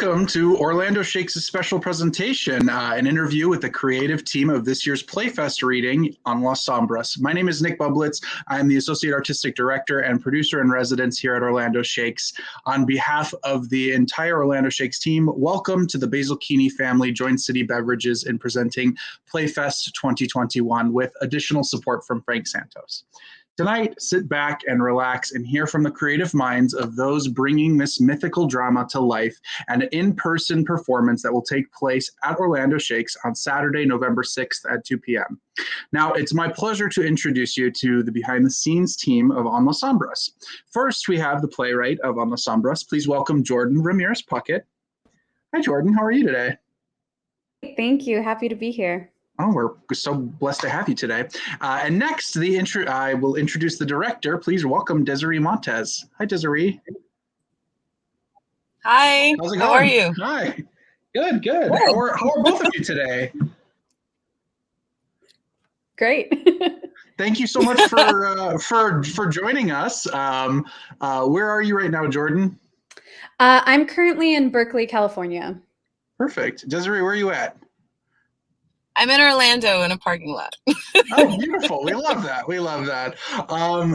Welcome to Orlando Shakes' special presentation, an interview with the creative team of this year's PlayFest reading on Las Sombras. My name is Nick Bublitz. I'm the Associate Artistic Director and Producer in Residence here at Orlando Shakes. On behalf of the entire Orlando Shakes team, welcome to the Basel-Kiene Family joint City Beverages in presenting PlayFest 2021 with additional support from Frank Santos. Tonight, sit back and relax and hear from the creative minds of those bringing this mythical drama to life, and an in-person performance that will take place at Orlando Shakes on Saturday, November 6th at 2 p.m. Now, it's my pleasure to introduce you to the behind-the-scenes team of On Las Sombras. First, we have the playwright of On Las Sombras. Please welcome Jordan Ramirez Puckett. Hi, Jordan. How are you today? Thank you. Happy to be here. Oh, we're so blessed to have you today. And next, I will introduce the director. Please welcome Desiree Montes. Hi, Desiree. Hi. How's it going? How are you? Hi. Good. How are both of you today? Great. Thank you so much for joining us. Where are you right now, Jordan? I'm currently in Berkeley, California. Perfect. Desiree, where are you at? I'm in Orlando in a parking lot. Oh, beautiful. We love that.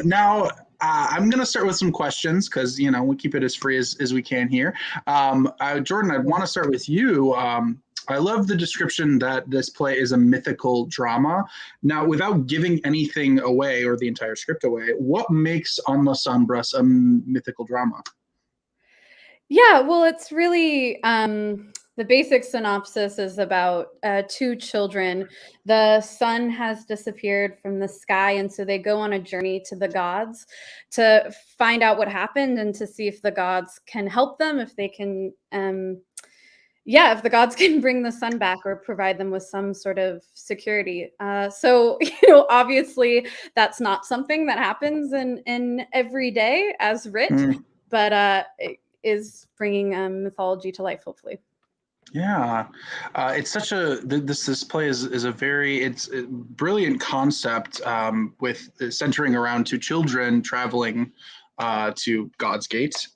Now, I'm going to start with some questions because, we keep it as free as we can here. Jordan, I want to start with you. I love the description that this play is a mythical drama. Now, without giving anything away or the entire script away, what makes On Las Sombras a mythical drama? Yeah, well, it's really the basic synopsis is about two children. The sun has disappeared from the sky, and so they go on a journey to the gods to find out what happened and to see if the gods can help them, if they can, if the gods can bring the sun back or provide them with some sort of security. So, obviously that's not something that happens in every day as writ, but it is bringing mythology to life, hopefully. Yeah, it's such a this play is a very brilliant concept with centering around two children traveling to God's Gate.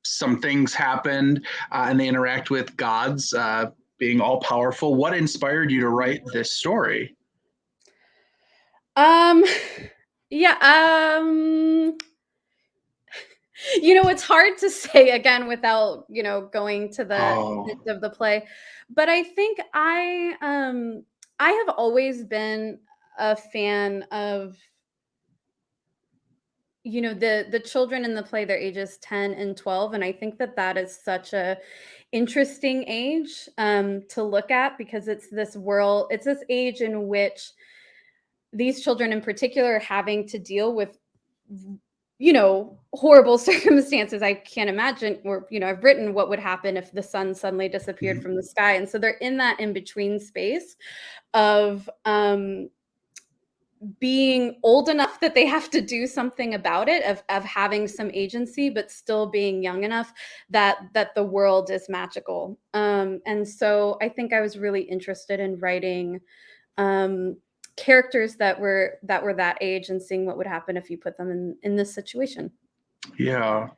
Some things happened and they interact with gods being all powerful. What inspired you to write this story? It's hard to say again without, going to the end of the play. But I think I have always been a fan of, the children in the play. Their ages 10 and 12. And I think that is such a interesting age to look at, because it's this age in which these children in particular are having to deal with horrible circumstances. I can't imagine, or, I've written what would happen if the sun suddenly disappeared from the sky. And so they're in that in-between space of being old enough that they have to do something about it, of having some agency, but still being young enough that the world is magical. And so I think I was really interested in writing characters that were that age and seeing what would happen if you put them in this situation. Yeah.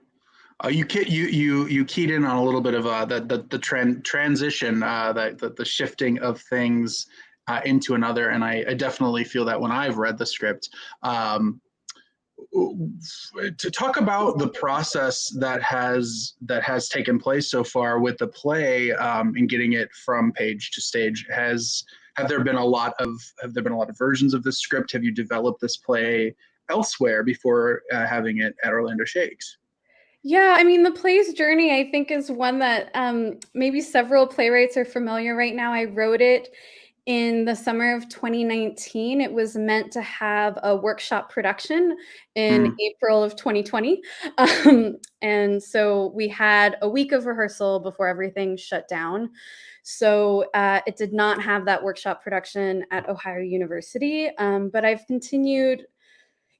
You keyed in on a little bit of the transition, the shifting of things into another, and I definitely feel that when I've read the script. To talk about the process that has taken place so far with the play and getting it from page to stage, have there been a lot of versions of this script? Have you developed this play elsewhere before having it at Orlando Shakes? Yeah, I mean, the play's journey, I think, is one that maybe several playwrights are familiar right now. I wrote it in the summer of 2019. It was meant to have a workshop production in April of 2020. And so we had a week of rehearsal before everything shut down. So it did not have that workshop production at Ohio University, but I've continued.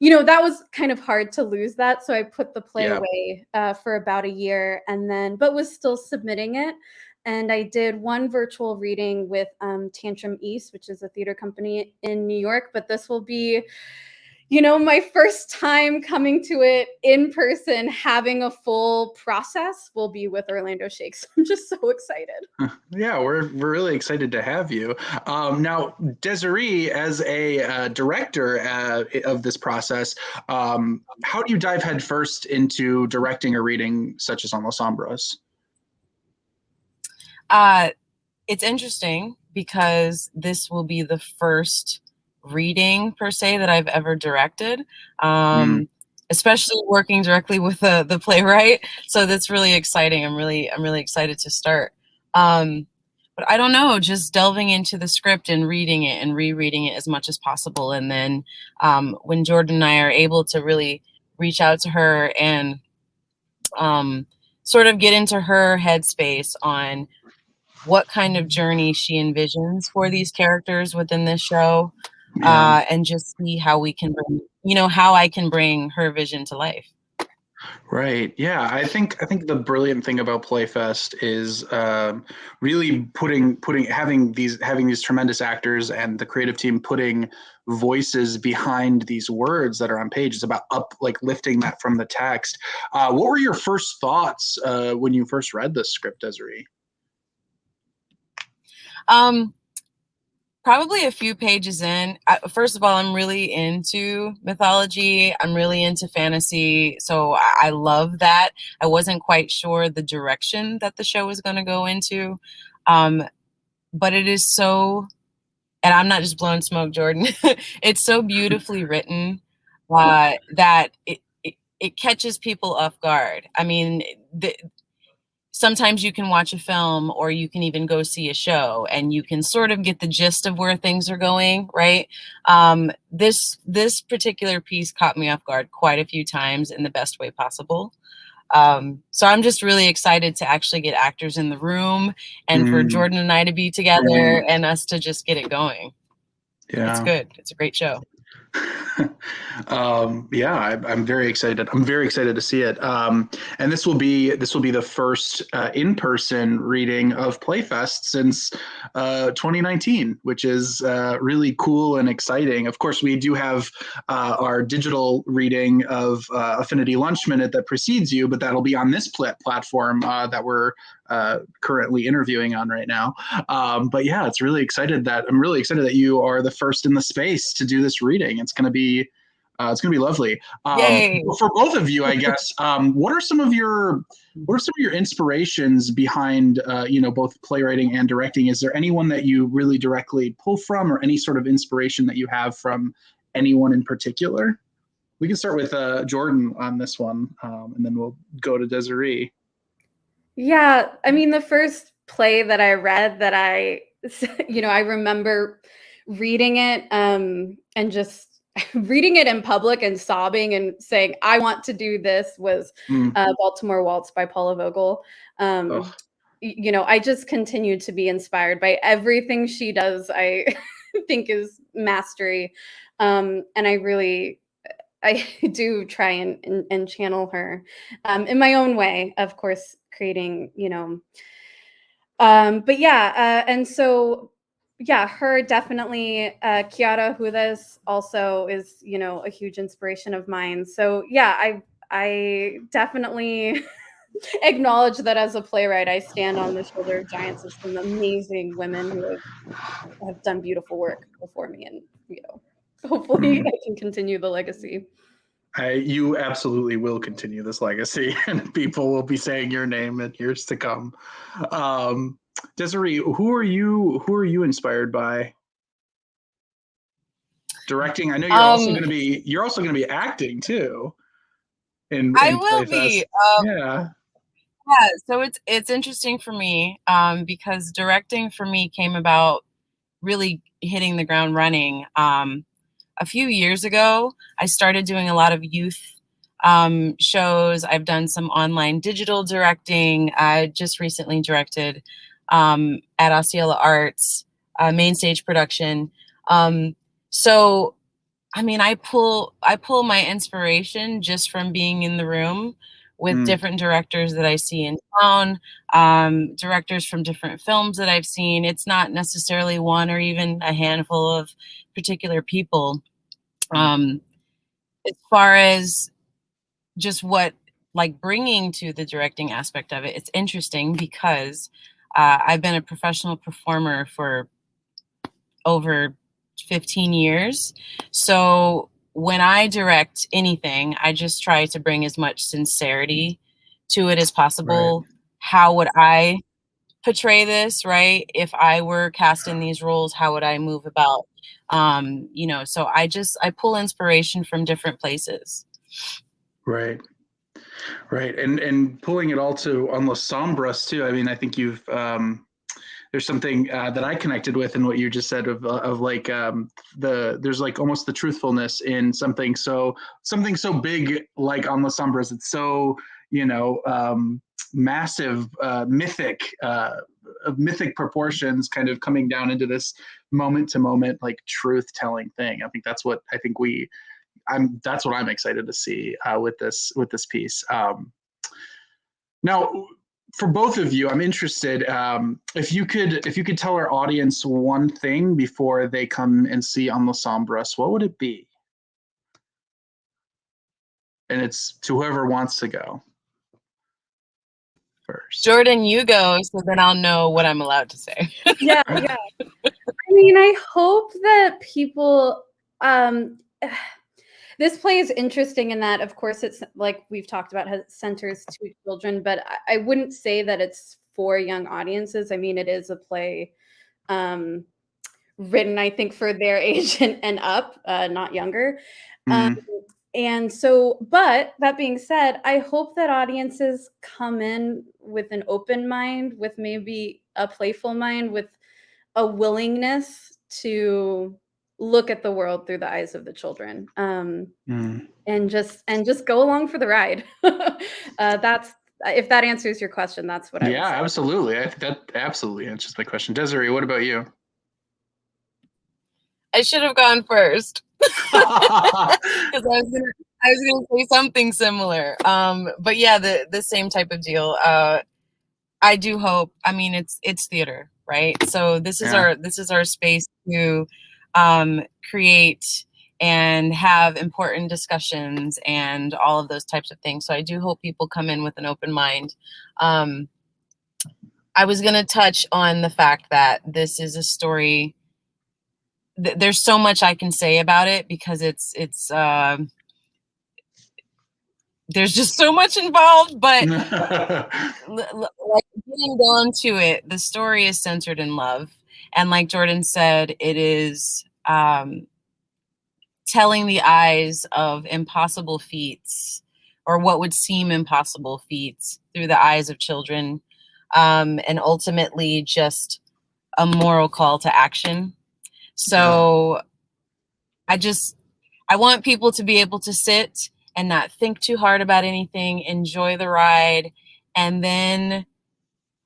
That was kind of hard to lose that. So I put the play away for about a year, but was still submitting it. And I did one virtual reading with Tantrum East, which is a theater company in New York. But this will be, my first time coming to it in person, having a full process will be with Orlando Shakes. I'm just so excited. Yeah, we're really excited to have you. Now, Desiree, as a director of this process, how do you dive headfirst into directing a reading such as on Las Sombras? It's interesting because this will be the first reading per se that I've ever directed, especially working directly with the playwright. So that's really exciting. I'm really excited to start. But I don't know, just delving into the script and reading it and rereading it as much as possible. And then when Jordan and I are able to really reach out to her and sort of get into her headspace on what kind of journey she envisions for these characters within this show, and just see how we can bring, how I can bring her vision to life. Right. Yeah. I think the brilliant thing about PlayFest is really having these tremendous actors and the creative team putting voices behind these words that are on page. It's about lifting that from the text. What were your first thoughts when you first read the script, Desiree? Probably a few pages in. First of all, I'm really into mythology. I'm really into fantasy. So I love that. I wasn't quite sure the direction that the show was going to go into. But it is so, and I'm not just blowing smoke, Jordan. It's so beautifully written that it catches people off guard. I mean, sometimes you can watch a film or you can even go see a show and you can sort of get the gist of where things are going, right? This particular piece caught me off guard quite a few times in the best way possible. So I'm just really excited to actually get actors in the room and for Jordan and I to be together and us to just get it going. Yeah. It's good. It's a great show. I'm very excited. I'm very excited to see it. And this will be the first in-person reading of PlayFest since 2019, which is really cool and exciting. Of course, we do have our digital reading of Affinity Lunch Minute that precedes you, but that'll be on this platform that we're currently interviewing on right now. But yeah, I'm really excited that you are the first in the space to do this reading. It's going to be lovely. For both of you, I guess, what are some of your inspirations behind both playwriting and directing? Is there anyone that you really directly pull from, or any sort of inspiration that you have from anyone in particular? We can start with Jordan on this one, and then we'll go to Desiree. Yeah, I mean, the first play that I read that I remember reading it and just reading it in public and sobbing and saying, I want to do this, was Baltimore Waltz by Paula Vogel. I just continue to be inspired by everything she does. I think is mastery. And I do try and channel her in my own way, of course, creating, but yeah. And so, yeah, her definitely, Chiara Hudes also is, a huge inspiration of mine. So yeah, I definitely acknowledge that as a playwright, I stand on the shoulder of giants of some amazing women who have done beautiful work before me. And, hopefully I can continue the legacy. You absolutely will continue this legacy, and people will be saying your name in years to come. Desiree, who are you inspired by? Directing. I know you're also going to be acting too. I will be. Yeah. Yeah. So it's interesting for me because directing for me came about really hitting the ground running. A few years ago, I started doing a lot of youth shows. I've done some online digital directing. I just recently directed at Osceola Arts, main stage production. So, I mean, I pull my inspiration just from being in the room with different directors that I see in town, directors from different films that I've seen. It's not necessarily one or even a handful of particular people. as far as just what, like, bringing to the directing aspect of it, it's interesting because I've been a professional performer for over 15 years. So when I direct anything, I just try to bring as much sincerity to it as possible. Right. How would I portray this, right? If I were cast in these roles, how would I move about? So I pull inspiration from different places. Right. Right. And pulling it all to on Las Sombras too. I mean, I think you've there's something that I connected with in what you just said of like there's like almost the truthfulness in something so big like on Las Sombras. It's so, massive, mythic, of mythic proportions, kind of coming down into this moment to moment like truth telling thing. I think that's what that's what I'm excited to see with this piece. Now, for both of you, I'm interested if you could tell our audience one thing before they come and see On Las Sombras, what would it be? And it's to whoever wants to go first. Jordan, you go, so then I'll know what I'm allowed to say. Yeah. I mean, I hope that people. This play is interesting in that, of course, it's like we've talked about, has centers to children, but I wouldn't say that it's for young audiences. I mean, it is a play written, I think, for their age and up, not younger. Mm. And so, but that being said, I hope that audiences come in with an open mind, with maybe a playful mind, with a willingness to look at the world through the eyes of the children, and just go along for the ride. That's if that answers your question. That's what I would say. Yeah, absolutely. I think that absolutely answers my question. Desiree, what about you? I should have gone first because I was gonna say something similar. But yeah, the same type of deal. I do hope. I mean, it's theater, right? So this is our space to create and have important discussions and all of those types of things. So I do hope people come in with an open mind. I was going to touch on the fact that this is a story. There's so much I can say about it because it's there's just so much involved, but like getting down to it, the story is centered in love. And like Jordan said, it is telling the eyes of impossible feats, or what would seem impossible feats, through the eyes of children, and ultimately just a moral call to action. So I want people to be able to sit and not think too hard about anything, enjoy the ride, and then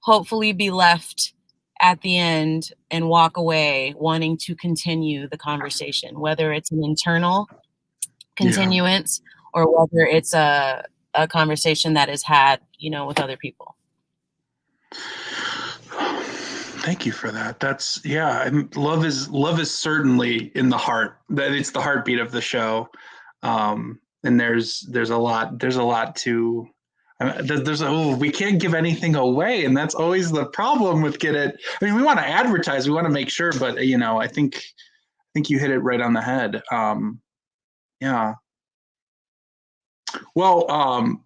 hopefully be left at the end and walk away wanting to continue the conversation, whether it's an internal continuance or whether it's a conversation that is had, with other people. Thank you for that. That's and love is certainly in the heart. That it's the heartbeat of the show. And there's a lot to we can't give anything away, and that's always the problem with Get It. I mean, we want to advertise, we want to make sure, but I think you hit it right on the head. Yeah. Well,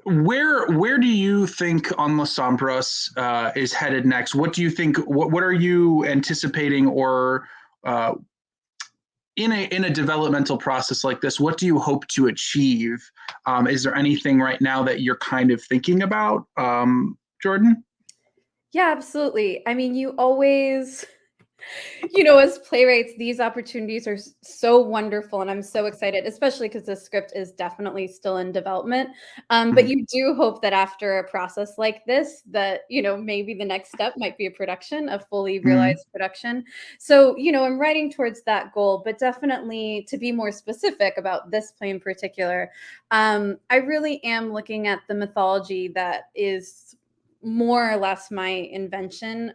where do you think On Las Sombras is headed next? What do you think? What are you anticipating, or in a developmental process like this, what do you hope to achieve? Is there anything right now that you're kind of thinking about, Jordan? Yeah, absolutely. I mean, you always, as playwrights, these opportunities are so wonderful, and I'm so excited, especially because the script is definitely still in development. But you do hope that after a process like this, that, maybe the next step might be a fully realized production. So, I'm writing towards that goal, but definitely to be more specific about this play in particular, I really am looking at the mythology that is more or less my invention.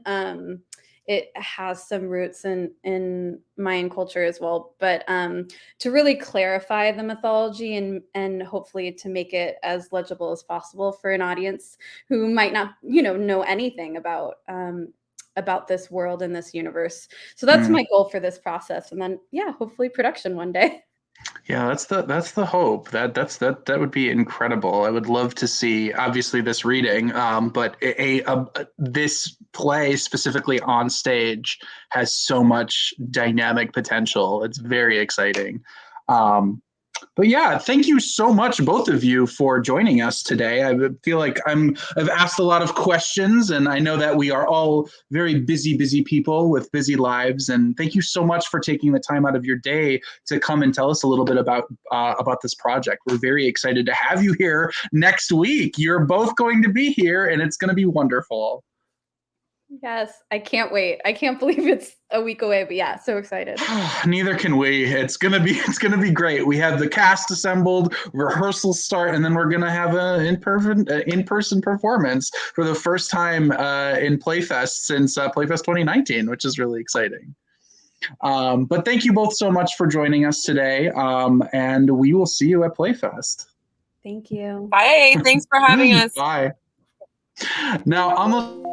it has some roots in Mayan culture as well. But to really clarify the mythology and hopefully to make it as legible as possible for an audience who might not, know anything about this world and this universe. So that's my goal for this process. And then, hopefully production one day. Yeah, that's the hope. That would be incredible. I would love to see, obviously, this reading, but this play specifically on stage has so much dynamic potential. It's very exciting. But yeah, thank you so much, both of you, for joining us today. I feel like I've asked a lot of questions, and I know that we are all very busy people with busy lives. And thank you so much for taking the time out of your day to come and tell us a little bit about this project. We're very excited to have you here next week. You're both going to be here, and it's going to be wonderful. Yes, I can't wait. I can't believe it's a week away, but yeah, so excited. Neither can we. It's gonna be great. We have the cast assembled, rehearsals start, and then we're gonna have an in-person performance for the first time in PlayFest since PlayFest 2019, which is really exciting. But thank you both so much for joining us today, and we will see you at PlayFest. Thank you. Bye. Thanks for having us. Bye. Now, on the